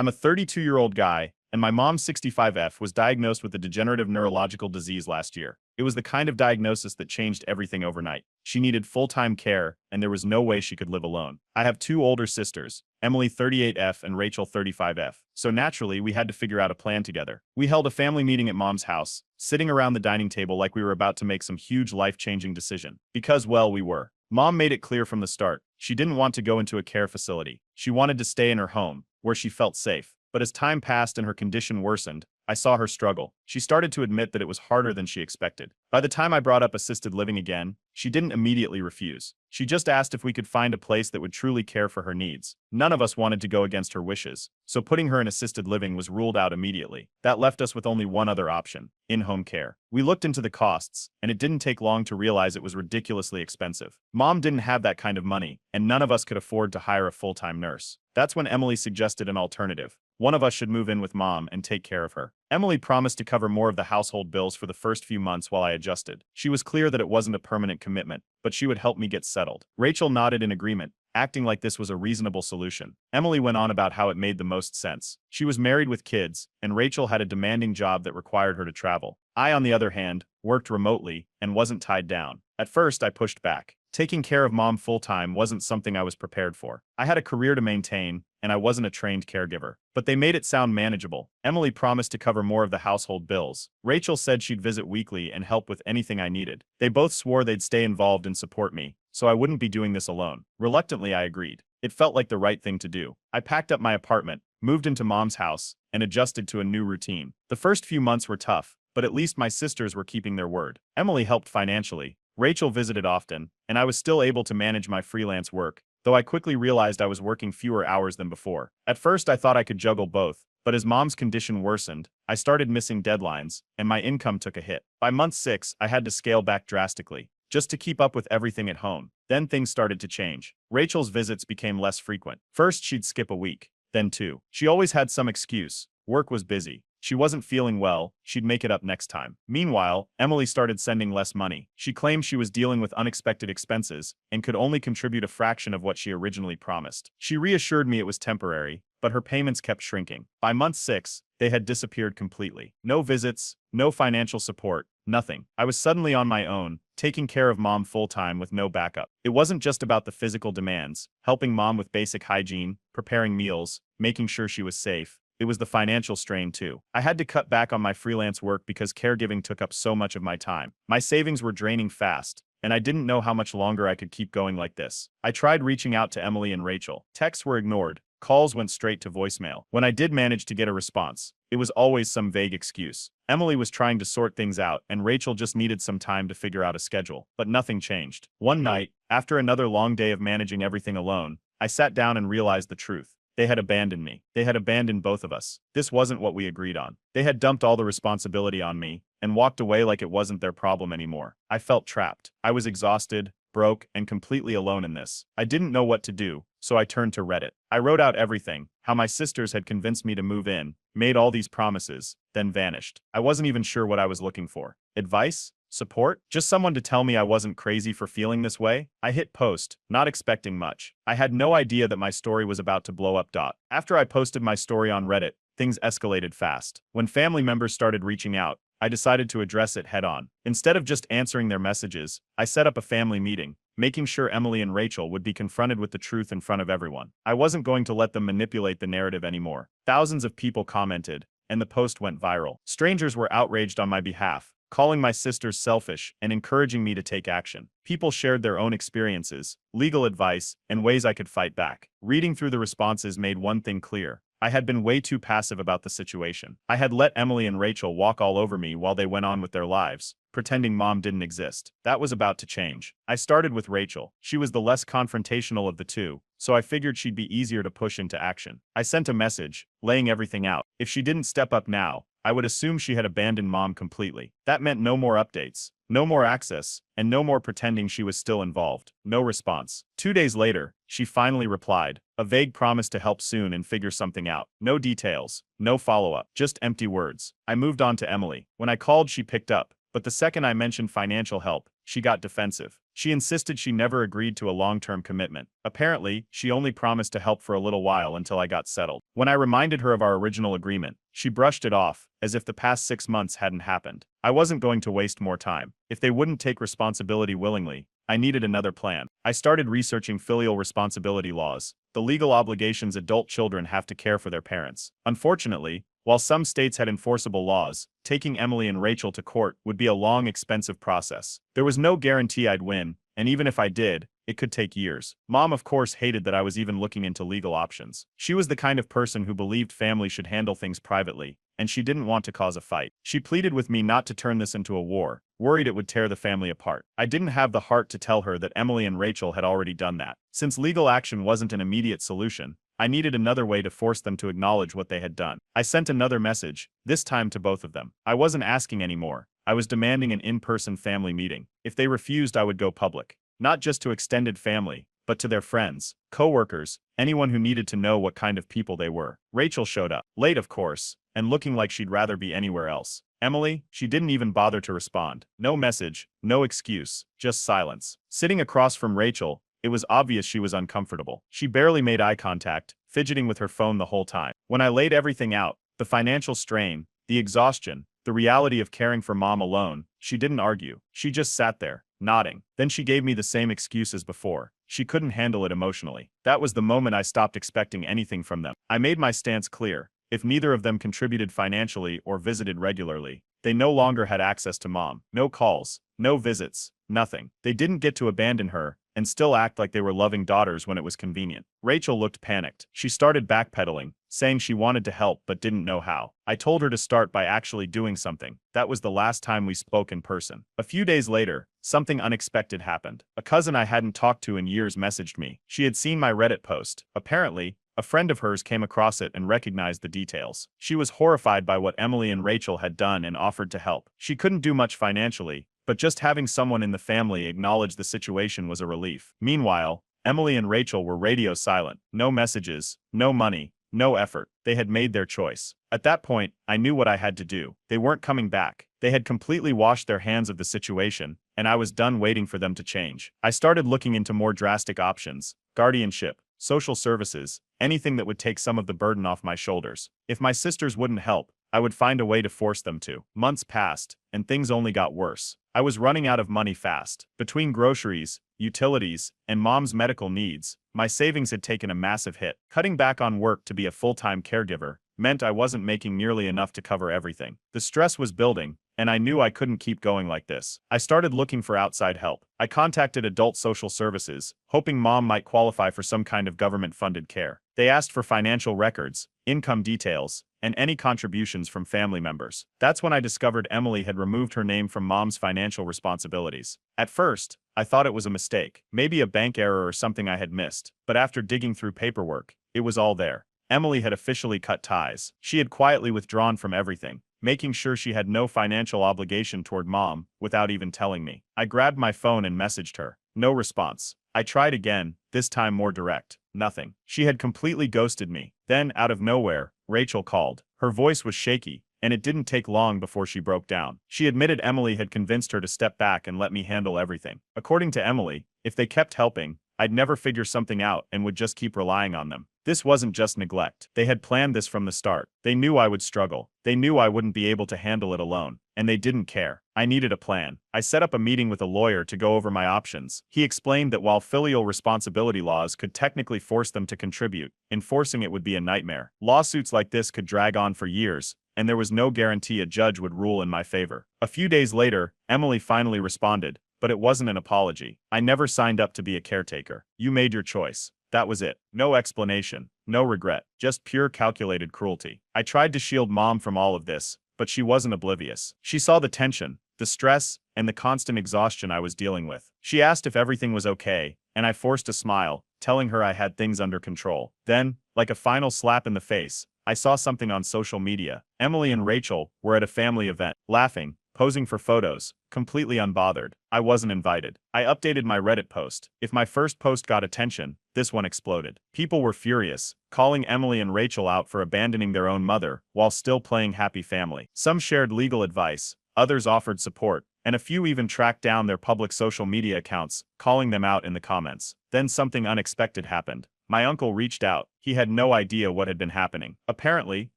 I'm a 32-year-old guy, and my mom, 65F, was diagnosed with a degenerative neurological disease last year. It was the kind of diagnosis that changed everything overnight. She needed full-time care, and there was no way she could live alone. I have two older sisters, Emily, 38F, and Rachel, 35F. So naturally, we had to figure out a plan together. We held a family meeting at Mom's house, sitting around the dining table like we were about to make some huge life-changing decision. Because, well, we were. Mom made it clear from the start, she didn't want to go into a care facility. She wanted to stay in her home, where she felt safe. But as time passed and her condition worsened, I saw her struggle. She started to admit that it was harder than she expected. By the time I brought up assisted living again, she didn't immediately refuse. She just asked if we could find a place that would truly care for her needs. None of us wanted to go against her wishes, so putting her in assisted living was ruled out immediately. That left us with only one other option: in-home care. We looked into the costs, and it didn't take long to realize it was ridiculously expensive. Mom didn't have that kind of money, and none of us could afford to hire a full-time nurse. That's when Emily suggested an alternative. One of us should move in with Mom and take care of her. Emily promised to cover more of the household bills for the first few months while I adjusted. She was clear that it wasn't a permanent commitment, but she would help me get settled. Rachel nodded in agreement, acting like this was a reasonable solution. Emily went on about how it made the most sense. She was married with kids, and Rachel had a demanding job that required her to travel. I, on the other hand, worked remotely and wasn't tied down. At first, I pushed back. Taking care of Mom full-time wasn't something I was prepared for. I had a career to maintain, and I wasn't a trained caregiver. But they made it sound manageable. Emily promised to cover more of the household bills. Rachel said she'd visit weekly and help with anything I needed. They both swore they'd stay involved and support me, so I wouldn't be doing this alone. Reluctantly, I agreed. It felt like the right thing to do. I packed up my apartment, moved into Mom's house, and adjusted to a new routine. The first few months were tough, but at least my sisters were keeping their word. Emily helped financially. Rachel visited often, and I was still able to manage my freelance work, though I quickly realized I was working fewer hours than before. At first, I thought I could juggle both, but as Mom's condition worsened, I started missing deadlines, and my income took a hit. By month 6, I had to scale back drastically, just to keep up with everything at home. Then things started to change. Rachel's visits became less frequent. First, she'd skip a week, then 2. She always had some excuse. Work was busy. She wasn't feeling well, she'd make it up next time. Meanwhile, Emily started sending less money. She claimed she was dealing with unexpected expenses and could only contribute a fraction of what she originally promised. She reassured me it was temporary, but her payments kept shrinking. By month 6, they had disappeared completely. No visits, no financial support, nothing. I was suddenly on my own, taking care of Mom full-time with no backup. It wasn't just about the physical demands, helping Mom with basic hygiene, preparing meals, making sure she was safe. It was the financial strain too. I had to cut back on my freelance work because caregiving took up so much of my time. My savings were draining fast, and I didn't know how much longer I could keep going like this. I tried reaching out to Emily and Rachel. Texts were ignored. Calls went straight to voicemail. When I did manage to get a response, it was always some vague excuse. Emily was trying to sort things out, and Rachel just needed some time to figure out a schedule. But nothing changed. One night, after another long day of managing everything alone, I sat down and realized the truth. They had abandoned me. They had abandoned both of us. This wasn't what we agreed on. They had dumped all the responsibility on me and walked away like it wasn't their problem anymore. I felt trapped. I was exhausted, broke, and completely alone in this. I didn't know what to do, so I turned to Reddit. I wrote out everything, how my sisters had convinced me to move in, made all these promises, then vanished. I wasn't even sure what I was looking for. Advice? Support? Just someone to tell me I wasn't crazy for feeling this way? I hit post, not expecting much. I had no idea that my story was about to blow up. After I posted my story on Reddit, things escalated fast. When family members started reaching out, I decided to address it head-on. Instead of just answering their messages, I set up a family meeting, making sure Emily and Rachel would be confronted with the truth in front of everyone. I wasn't going to let them manipulate the narrative anymore. Thousands of people commented, and the post went viral. Strangers were outraged on my behalf, calling my sisters selfish and encouraging me to take action. People shared their own experiences, legal advice, and ways I could fight back. Reading through the responses made one thing clear. I had been way too passive about the situation. I had let Emily and Rachel walk all over me while they went on with their lives, pretending Mom didn't exist. That was about to change. I started with Rachel. She was the less confrontational of the two, so I figured she'd be easier to push into action. I sent a message, laying everything out. If she didn't step up now, I would assume she had abandoned Mom completely. That meant no more updates, no more access, and no more pretending she was still involved. No response. 2 days later, she finally replied, a vague promise to help soon and figure something out. No details, no follow-up, just empty words. I moved on to Emily. When I called, she picked up, but the second I mentioned financial help, she got defensive. She insisted she never agreed to a long-term commitment. Apparently, she only promised to help for a little while until I got settled. When I reminded her of our original agreement, she brushed it off, as if the past 6 months hadn't happened. I wasn't going to waste more time. If they wouldn't take responsibility willingly, I needed another plan. I started researching filial responsibility laws, the legal obligations adult children have to care for their parents. Unfortunately, while some states had enforceable laws, taking Emily and Rachel to court would be a long, expensive process. There was no guarantee I'd win, and even if I did, it could take years. Mom, of course, hated that I was even looking into legal options. She was the kind of person who believed families should handle things privately, and she didn't want to cause a fight. She pleaded with me not to turn this into a war, worried it would tear the family apart. I didn't have the heart to tell her that Emily and Rachel had already done that. Since legal action wasn't an immediate solution, I needed another way to force them to acknowledge what they had done. I sent another message, this time to both of them. I wasn't asking anymore. I was demanding an in-person family meeting. If they refused, I would go public. Not just to extended family, but to their friends, co-workers, anyone who needed to know what kind of people they were. Rachel showed up, late of course, and looking like she'd rather be anywhere else. Emily, she didn't even bother to respond. No message, no excuse, just silence. Sitting across from Rachel, it was obvious she was uncomfortable. She barely made eye contact, fidgeting with her phone the whole time. When I laid everything out, the financial strain, the exhaustion, the reality of caring for Mom alone, she didn't argue. She just sat there, nodding. Then she gave me the same excuse as before. She couldn't handle it emotionally. That was the moment I stopped expecting anything from them. I made my stance clear. If neither of them contributed financially or visited regularly, they no longer had access to Mom. No calls, no visits, nothing. They didn't get to abandon her and still act like they were loving daughters when it was convenient. Rachel looked panicked. She started backpedaling, saying she wanted to help but didn't know how. I told her to start by actually doing something. That was the last time we spoke in person. A few days later, something unexpected happened. A cousin I hadn't talked to in years messaged me. She had seen my Reddit post. Apparently, a friend of hers came across it and recognized the details. She was horrified by what Emily and Rachel had done and offered to help. She couldn't do much financially, but just having someone in the family acknowledge the situation was a relief. Meanwhile, Emily and Rachel were radio silent. No messages, no money, no effort. They had made their choice. At that point, I knew what I had to do. They weren't coming back. They had completely washed their hands of the situation, and I was done waiting for them to change. I started looking into more drastic options: guardianship, social services, anything that would take some of the burden off my shoulders. If my sisters wouldn't help, I would find a way to force them to. Months passed, and things only got worse. I was running out of money fast. Between groceries, utilities, and Mom's medical needs, my savings had taken a massive hit. Cutting back on work to be a full-time caregiver meant I wasn't making nearly enough to cover everything. The stress was building, and I knew I couldn't keep going like this. I started looking for outside help. I contacted adult social services, hoping Mom might qualify for some kind of government-funded care. They asked for financial records, income details, and any contributions from family members. That's when I discovered Emily had removed her name from Mom's financial responsibilities. At first, I thought it was a mistake, maybe a bank error or something I had missed, but after digging through paperwork, it was all there. Emily had officially cut ties. She had quietly withdrawn from everything, making sure she had no financial obligation toward Mom without even telling me. I grabbed my phone and messaged her. No response. I tried again, this time more direct. Nothing. She had completely ghosted me. Then, out of nowhere, Rachel called. Her voice was shaky, and it didn't take long before she broke down. She admitted Emily had convinced her to step back and let me handle everything. According to Emily, if they kept helping, I'd never figure something out and would just keep relying on them. This wasn't just neglect. They had planned this from the start. They knew I would struggle. They knew I wouldn't be able to handle it alone, and they didn't care. I needed a plan. I set up a meeting with a lawyer to go over my options. He explained that while filial responsibility laws could technically force them to contribute, enforcing it would be a nightmare. Lawsuits like this could drag on for years, and there was no guarantee a judge would rule in my favor. A few days later, Emily finally responded, but it wasn't an apology. I never signed up to be a caretaker. You made your choice. That was it. No explanation, no regret, just pure calculated cruelty. I tried to shield Mom from all of this, but she wasn't oblivious. She saw the tension, the stress, and the constant exhaustion I was dealing with. She asked if everything was okay, and I forced a smile, telling her I had things under control. Then, like a final slap in the face, I saw something on social media. Emily and Rachel were at a family event, laughing, posing for photos, completely unbothered. I wasn't invited. I updated my Reddit post. If my first post got attention, this one exploded. People were furious, calling Emily and Rachel out for abandoning their own mother while still playing happy family. Some shared legal advice, others offered support, and a few even tracked down their public social media accounts, calling them out in the comments. Then something unexpected happened. My uncle reached out. He had no idea what had been happening. Apparently,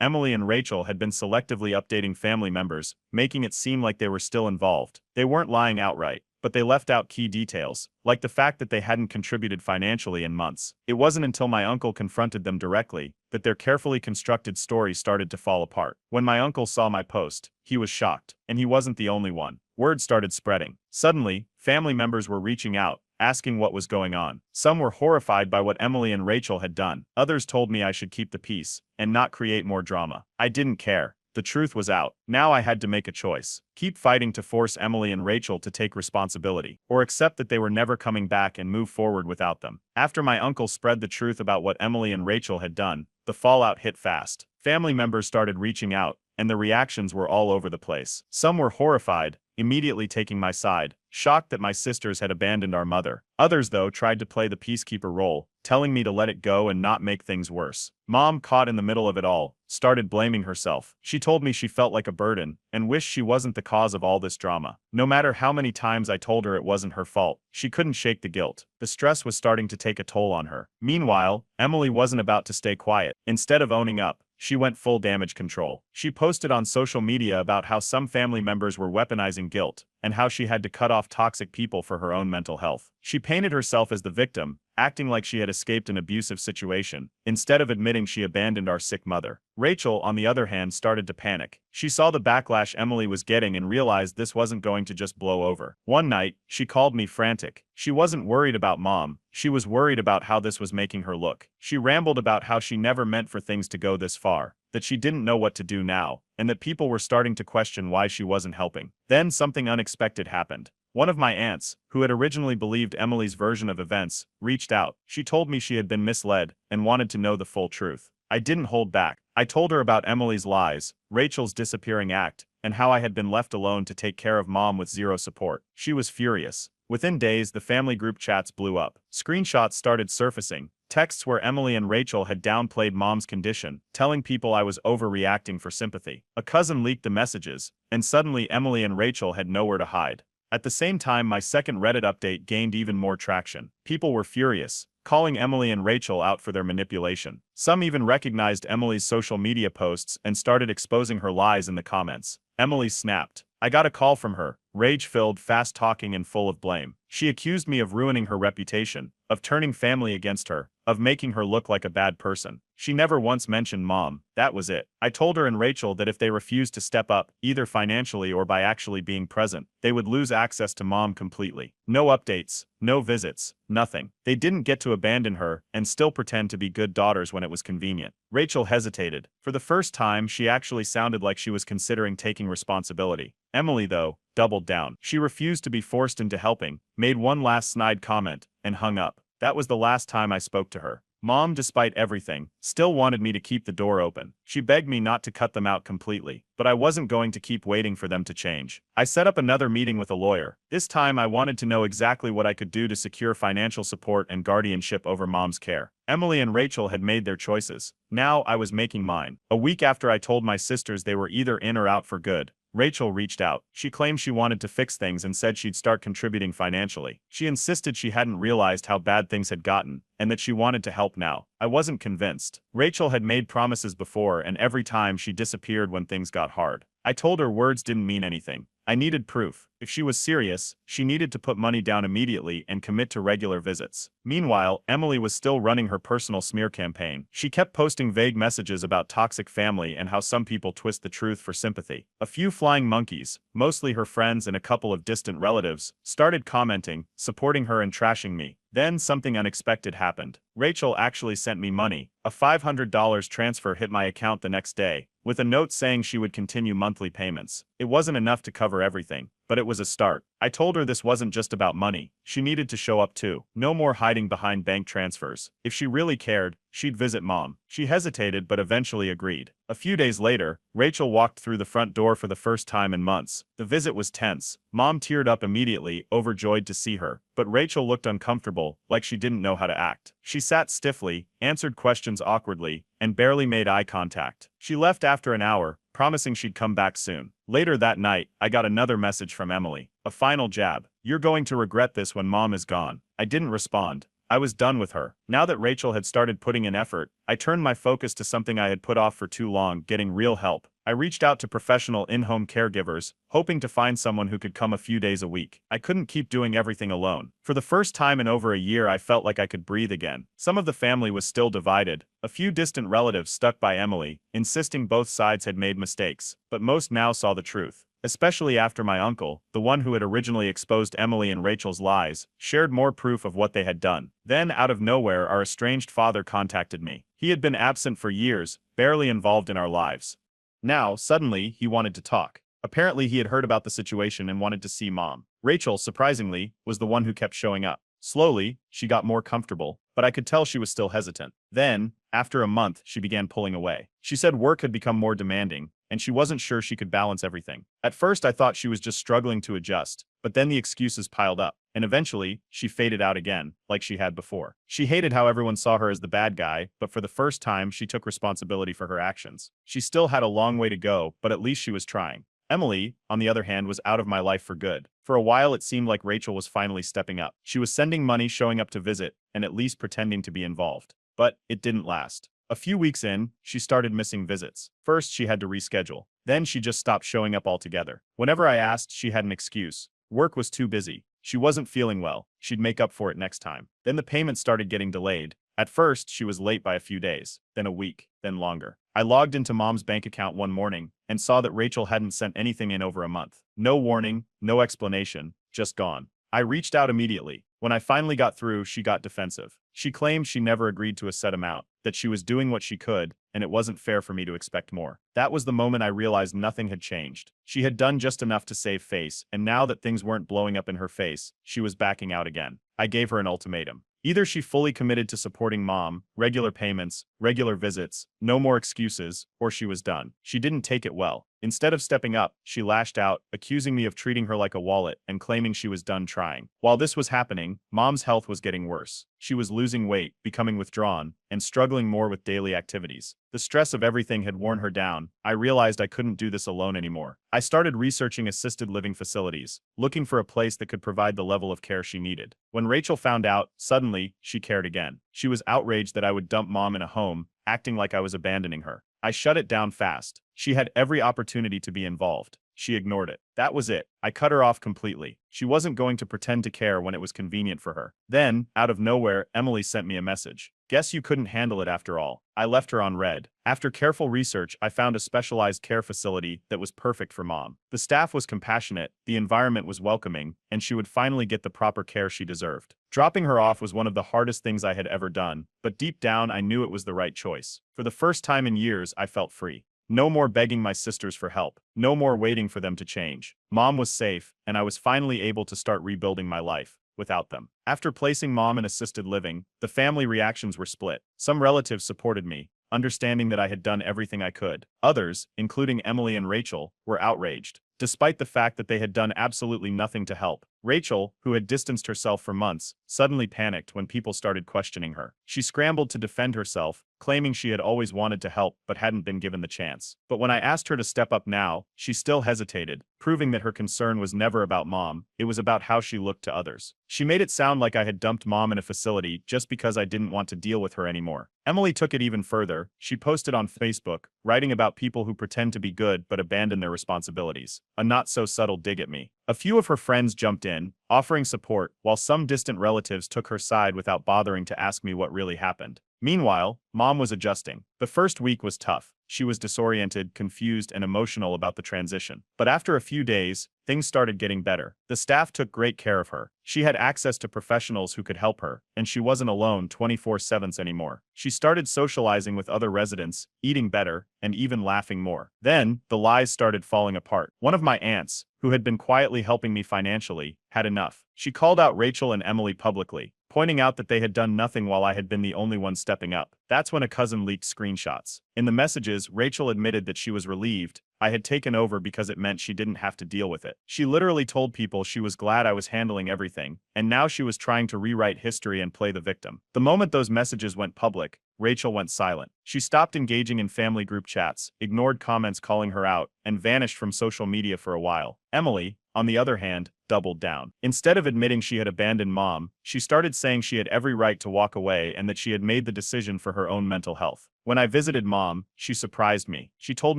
Emily and Rachel had been selectively updating family members, making it seem like they were still involved. They weren't lying outright, but they left out key details, like the fact that they hadn't contributed financially in months. It wasn't until my uncle confronted them directly that their carefully constructed story started to fall apart. When my uncle saw my post, he was shocked, and he wasn't the only one. Word started spreading. Suddenly, family members were reaching out, asking what was going on. Some were horrified by what Emily and Rachel had done. Others told me I should keep the peace and not create more drama. I didn't care. The truth was out. Now I had to make a choice. Keep fighting to force Emily and Rachel to take responsibility, or accept that they were never coming back and move forward without them. After my uncle spread the truth about what Emily and Rachel had done, the fallout hit fast. Family members started reaching out, and the reactions were all over the place. Some were horrified, immediately taking my side, shocked that my sisters had abandoned our mother. Others, though, tried to play the peacekeeper role, telling me to let it go and not make things worse. Mom, caught in the middle of it all, started blaming herself. She told me she felt like a burden and wished she wasn't the cause of all this drama. No matter how many times I told her it wasn't her fault, she couldn't shake the guilt. The stress was starting to take a toll on her. Meanwhile, Emily wasn't about to stay quiet. Instead of owning up, she went full damage control. She posted on social media about how some family members were weaponizing guilt, and how she had to cut off toxic people for her own mental health. She painted herself as the victim, acting like she had escaped an abusive situation, instead of admitting she abandoned our sick mother. Rachel, on the other hand, started to panic. She saw the backlash Emily was getting and realized this wasn't going to just blow over. One night, she called me frantic. She wasn't worried about Mom. She was worried about how this was making her look. She rambled about how she never meant for things to go this far, that she didn't know what to do now, and that people were starting to question why she wasn't helping. Then something unexpected happened. One of my aunts, who had originally believed Emily's version of events, reached out. She told me she had been misled and wanted to know the full truth. I didn't hold back. I told her about Emily's lies, Rachel's disappearing act, and how I had been left alone to take care of Mom with zero support. She was furious. Within days, the family group chats blew up. Screenshots started surfacing, texts where Emily and Rachel had downplayed Mom's condition, telling people I was overreacting for sympathy. A cousin leaked the messages, and suddenly Emily and Rachel had nowhere to hide. At the same time, my second Reddit update gained even more traction. People were furious, calling Emily and Rachel out for their manipulation. Some even recognized Emily's social media posts and started exposing her lies in the comments. Emily snapped. I got a call from her, rage-filled, fast-talking and full of blame. She accused me of ruining her reputation, of turning family against her, of making her look like a bad person. She never once mentioned Mom. That was it. I told her and Rachel that if they refused to step up, either financially or by actually being present, they would lose access to Mom completely. No updates, no visits, nothing. They didn't get to abandon her and still pretend to be good daughters when it was convenient. Rachel hesitated. For the first time, she actually sounded like she was considering taking responsibility. Emily, though, doubled down. She refused to be forced into helping, made one last snide comment, and hung up. That was the last time I spoke to her. Mom, despite everything, still wanted me to keep the door open. She begged me not to cut them out completely, but I wasn't going to keep waiting for them to change. I set up another meeting with a lawyer. This time I wanted to know exactly what I could do to secure financial support and guardianship over Mom's care. Emily and Rachel had made their choices. Now I was making mine. A week after I told my sisters they were either in or out for good, Rachel reached out. She claimed she wanted to fix things and said she'd start contributing financially. She insisted she hadn't realized how bad things had gotten, and that she wanted to help now. I wasn't convinced. Rachel had made promises before, and every time she disappeared when things got hard. I told her words didn't mean anything. I needed proof. If she was serious, she needed to put money down immediately and commit to regular visits. Meanwhile, Emily was still running her personal smear campaign. She kept posting vague messages about toxic family and how some people twist the truth for sympathy. A few flying monkeys, mostly her friends and a couple of distant relatives, started commenting, supporting her and trashing me. Then something unexpected happened. Rachel actually sent me money. A $500 transfer hit my account the next day, with a note saying she would continue monthly payments. It wasn't enough to cover everything, but it was a start. I told her this wasn't just about money. She needed to show up too. No more hiding behind bank transfers. If she really cared, she'd visit Mom. She hesitated but eventually agreed. A few days later, Rachel walked through the front door for the first time in months. The visit was tense. Mom teared up immediately, overjoyed to see her, but Rachel looked uncomfortable, like she didn't know how to act. She sat stiffly, answered questions awkwardly, and barely made eye contact. She left after an hour, promising she'd come back soon. Later that night, I got another message from Emily. A final jab. "You're going to regret this when mom is gone." I didn't respond. I was done with her. Now that Rachel had started putting in effort, I turned my focus to something I had put off for too long, getting real help. I reached out to professional in-home caregivers, hoping to find someone who could come a few days a week. I couldn't keep doing everything alone. For the first time in over a year, I felt like I could breathe again. Some of the family was still divided. A few distant relatives stuck by Emily, insisting both sides had made mistakes, but most now saw the truth. Especially after my uncle, the one who had originally exposed Emily and Rachel's lies, shared more proof of what they had done. Then, out of nowhere, our estranged father contacted me. He had been absent for years, barely involved in our lives. Now, suddenly, he wanted to talk. Apparently, he had heard about the situation and wanted to see mom. Rachel, surprisingly, was the one who kept showing up. Slowly, she got more comfortable, but I could tell she was still hesitant. Then, after a month, she began pulling away. She said work had become more demanding, and she wasn't sure she could balance everything. At first, I thought she was just struggling to adjust, but then the excuses piled up, and eventually, she faded out again, like she had before. She hated how everyone saw her as the bad guy, but for the first time, she took responsibility for her actions. She still had a long way to go, but at least she was trying. Emily, on the other hand, was out of my life for good. For a while, it seemed like Rachel was finally stepping up. She was sending money, showing up to visit, and at least pretending to be involved. But it didn't last. A few weeks in, she started missing visits. First, she had to reschedule. Then she just stopped showing up altogether. Whenever I asked, she had an excuse. Work was too busy. She wasn't feeling well. She'd make up for it next time. Then the payment started getting delayed. At first, she was late by a few days, then a week, then longer. I logged into mom's bank account one morning and saw that Rachel hadn't sent anything in over a month. No warning, no explanation, just gone. I reached out immediately. When I finally got through, she got defensive. She claimed she never agreed to a set amount, that she was doing what she could, and it wasn't fair for me to expect more. That was the moment I realized nothing had changed. She had done just enough to save face, and now that things weren't blowing up in her face, she was backing out again. I gave her an ultimatum. Either she fully committed to supporting mom, regular payments, regular visits, no more excuses, or she was done. She didn't take it well. Instead of stepping up, she lashed out, accusing me of treating her like a wallet and claiming she was done trying. While this was happening, mom's health was getting worse. She was losing weight, becoming withdrawn, and struggling more with daily activities. The stress of everything had worn her down. I realized I couldn't do this alone anymore. I started researching assisted living facilities, looking for a place that could provide the level of care she needed. When Rachel found out, suddenly, she cared again. She was outraged that I would dump mom in a home, acting like I was abandoning her. I shut it down fast. She had every opportunity to be involved. She ignored it. That was it. I cut her off completely. She wasn't going to pretend to care when it was convenient for her. Then, out of nowhere, Emily sent me a message. "Guess you couldn't handle it after all." I left her on read. After careful research, I found a specialized care facility that was perfect for mom. The staff was compassionate, the environment was welcoming, and she would finally get the proper care she deserved. Dropping her off was one of the hardest things I had ever done, but deep down I knew it was the right choice. For the first time in years, I felt free. No more begging my sisters for help. No more waiting for them to change. Mom was safe, and I was finally able to start rebuilding my life without them. After placing mom in assisted living, the family reactions were split. Some relatives supported me, understanding that I had done everything I could. Others, including Emily and Rachel, were outraged, despite the fact that they had done absolutely nothing to help. Rachel, who had distanced herself for months, suddenly panicked when people started questioning her. She scrambled to defend herself, claiming she had always wanted to help but hadn't been given the chance. But when I asked her to step up now, she still hesitated, proving that her concern was never about mom, it was about how she looked to others. She made it sound like I had dumped mom in a facility just because I didn't want to deal with her anymore. Emily took it even further. She posted on Facebook, writing about people who pretend to be good but abandon their responsibilities. A not-so-subtle dig at me. A few of her friends jumped in, offering support, while some distant relatives took her side without bothering to ask me what really happened. Meanwhile, mom was adjusting. The first week was tough. She was disoriented, confused, and emotional about the transition. But after a few days, things started getting better. The staff took great care of her. She had access to professionals who could help her, and she wasn't alone 24/7 anymore. She started socializing with other residents, eating better, and even laughing more. Then, the lies started falling apart. One of my aunts, who had been quietly helping me financially, had enough. She called out Rachel and Emily publicly, pointing out that they had done nothing while I had been the only one stepping up. That's when a cousin leaked screenshots. In the messages, Rachel admitted that she was relieved I had taken over because it meant she didn't have to deal with it. She literally told people she was glad I was handling everything, and now she was trying to rewrite history and play the victim. The moment those messages went public, Rachel went silent. She stopped engaging in family group chats, ignored comments calling her out, and vanished from social media for a while. Emily, on the other hand, doubled down. Instead of admitting she had abandoned Mom, she started saying she had every right to walk away and that she had made the decision for her own mental health. When I visited Mom, she surprised me. She told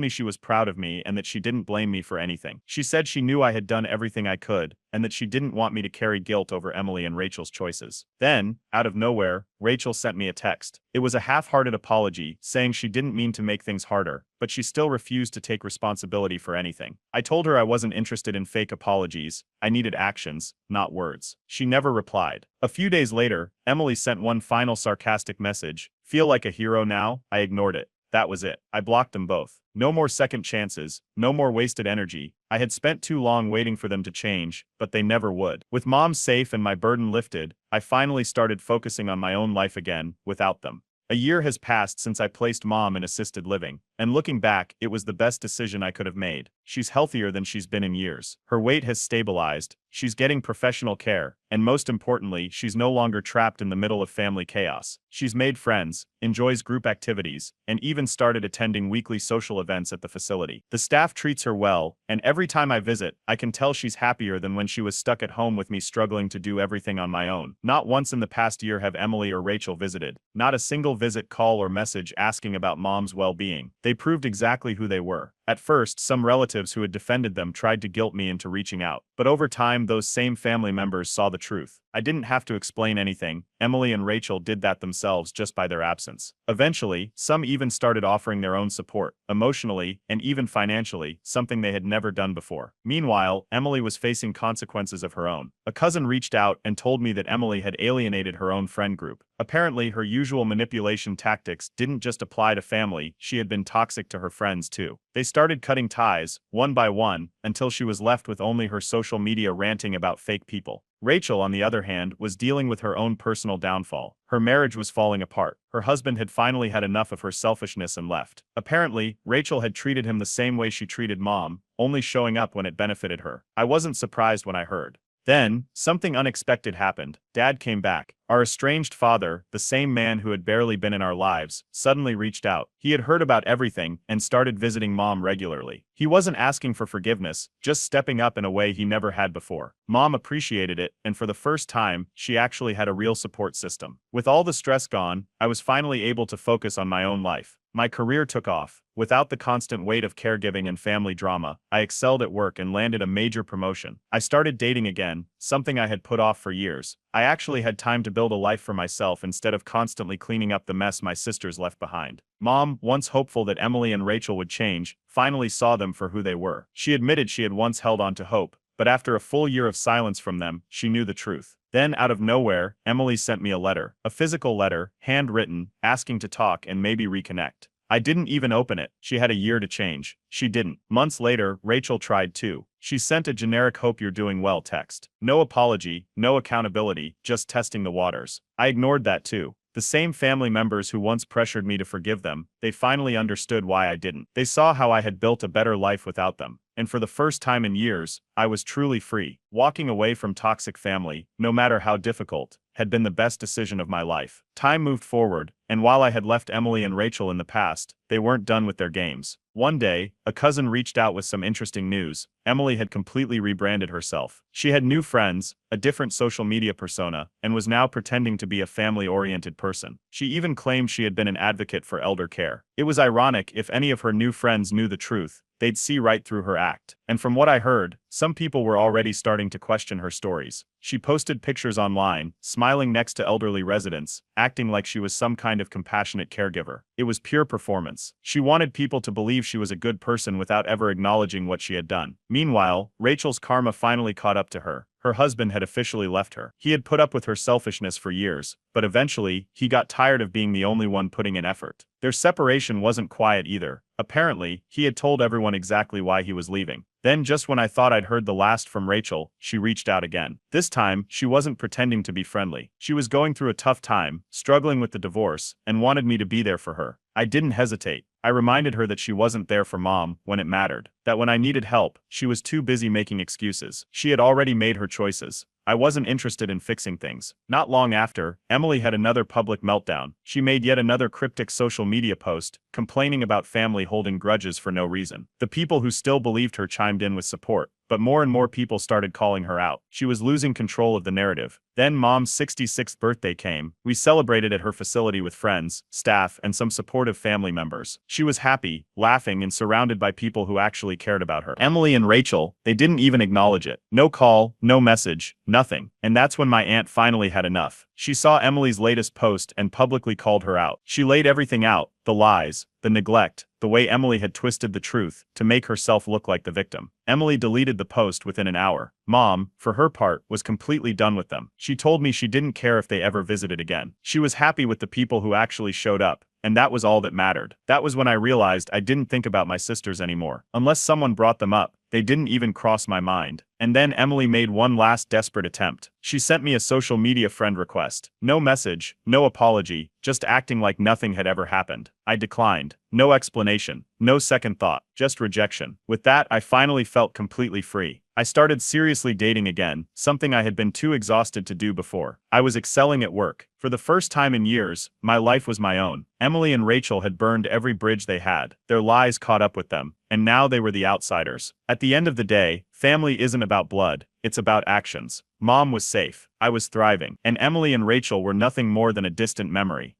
me she was proud of me and that she didn't blame me for anything. She said she knew I had done everything I could, and that she didn't want me to carry guilt over Emily and Rachel's choices. Then, out of nowhere, Rachel sent me a text. It was a half-hearted apology, saying she didn't mean to make things harder, but she still refused to take responsibility for anything. I told her I wasn't interested in fake apologies. I needed actions, not words. She never replied. A few days later, Emily sent one final sarcastic message. Feel like a hero now? I ignored it. That was it. I blocked them both. No more second chances, no more wasted energy. I had spent too long waiting for them to change, but they never would. With Mom safe and my burden lifted, I finally started focusing on my own life again, without them. A year has passed since I placed Mom in assisted living, and looking back, it was the best decision I could have made. She's healthier than she's been in years. Her weight has stabilized, she's getting professional care, and most importantly, she's no longer trapped in the middle of family chaos. She's made friends, enjoys group activities, and even started attending weekly social events at the facility. The staff treats her well, and every time I visit, I can tell she's happier than when she was stuck at home with me struggling to do everything on my own. Not once in the past year have Emily or Rachel visited. Not a single visit, call, or message asking about Mom's well-being. They proved exactly who they were. At first, some relatives who had defended them tried to guilt me into reaching out. But over time, those same family members saw the truth. I didn't have to explain anything. Emily and Rachel did that themselves just by their absence. Eventually, some even started offering their own support, emotionally, and even financially, something they had never done before. Meanwhile, Emily was facing consequences of her own. A cousin reached out and told me that Emily had alienated her own friend group. Apparently, her usual manipulation tactics didn't just apply to family, she had been toxic to her friends too. They started cutting ties, one by one, until she was left with only her social media ranting about fake people. Rachel, on the other hand, was dealing with her own personal downfall. Her marriage was falling apart. Her husband had finally had enough of her selfishness and left. Apparently, Rachel had treated him the same way she treated Mom, only showing up when it benefited her. I wasn't surprised when I heard. Then, something unexpected happened. Dad came back. Our estranged father, the same man who had barely been in our lives, suddenly reached out. He had heard about everything and started visiting Mom regularly. He wasn't asking for forgiveness, just stepping up in a way he never had before. Mom appreciated it, and for the first time, she actually had a real support system. With all the stress gone, I was finally able to focus on my own life. My career took off. Without the constant weight of caregiving and family drama, I excelled at work and landed a major promotion. I started dating again, something I had put off for years. I actually had time to build a life for myself instead of constantly cleaning up the mess my sisters left behind. Mom, once hopeful that Emily and Rachel would change, finally saw them for who they were. She admitted she had once held on to hope, but after a full year of silence from them, she knew the truth. Then, out of nowhere, Emily sent me a letter, a physical letter, handwritten, asking to talk and maybe reconnect. I didn't even open it. She had a year to change. She didn't. Months later, Rachel tried too. She sent a generic "hope you're doing well" text. No apology, no accountability, just testing the waters. I ignored that too. The same family members who once pressured me to forgive them, they finally understood why I didn't. They saw how I had built a better life without them. And for the first time in years, I was truly free. Walking away from toxic family, no matter how difficult, had been the best decision of my life. Time moved forward, and while I had left Emily and Rachel in the past, they weren't done with their games. One day, a cousin reached out with some interesting news. Emily had completely rebranded herself. She had new friends, a different social media persona, and was now pretending to be a family-oriented person. She even claimed she had been an advocate for elder care. It was ironic. If any of her new friends knew the truth, they'd see right through her act. And from what I heard, some people were already starting to question her stories. She posted pictures online, smiling next to elderly residents, acting like she was some kind of compassionate caregiver. It was pure performance. She wanted people to believe she was a good person without ever acknowledging what she had done. Meanwhile, Rachel's karma finally caught up to her. Her husband had officially left her. He had put up with her selfishness for years, but eventually, he got tired of being the only one putting in effort. Their separation wasn't quiet either. Apparently, he had told everyone exactly why he was leaving. Then just when I thought I'd heard the last from Rachel, she reached out again. This time, she wasn't pretending to be friendly. She was going through a tough time, struggling with the divorce, and wanted me to be there for her. I didn't hesitate. I reminded her that she wasn't there for mom when it mattered, that when I needed help, she was too busy making excuses. She had already made her choices. I wasn't interested in fixing things. Not long after, Emily had another public meltdown. She made yet another cryptic social media post, complaining about family holding grudges for no reason. The people who still believed her chimed in with support, but more and more people started calling her out. She was losing control of the narrative. Then mom's 66th birthday came. We celebrated at her facility with friends, staff, and some supportive family members. She was happy, laughing, and surrounded by people who actually cared about her. Emily and Rachel, they didn't even acknowledge it. No call, no message, nothing. And that's when my aunt finally had enough. She saw Emily's latest post and publicly called her out. She laid everything out, the lies, the neglect, the way Emily had twisted the truth to make herself look like the victim. Emily deleted the post within an hour. Mom, for her part, was completely done with them. She told me she didn't care if they ever visited again. She was happy with the people who actually showed up, and that was all that mattered. That was when I realized I didn't think about my sisters anymore. Unless someone brought them up, they didn't even cross my mind. And then Emily made one last desperate attempt. She sent me a social media friend request. No message, no apology, just acting like nothing had ever happened. I declined. No explanation, no second thought, just rejection. With that, I finally felt completely free. I started seriously dating again, something I had been too exhausted to do before. I was excelling at work. For the first time in years, my life was my own. Emily and Rachel had burned every bridge they had. Their lies caught up with them, and now they were the outsiders. At the end of the day, family isn't about blood, it's about actions. Mom was safe, I was thriving, and Emily and Rachel were nothing more than a distant memory.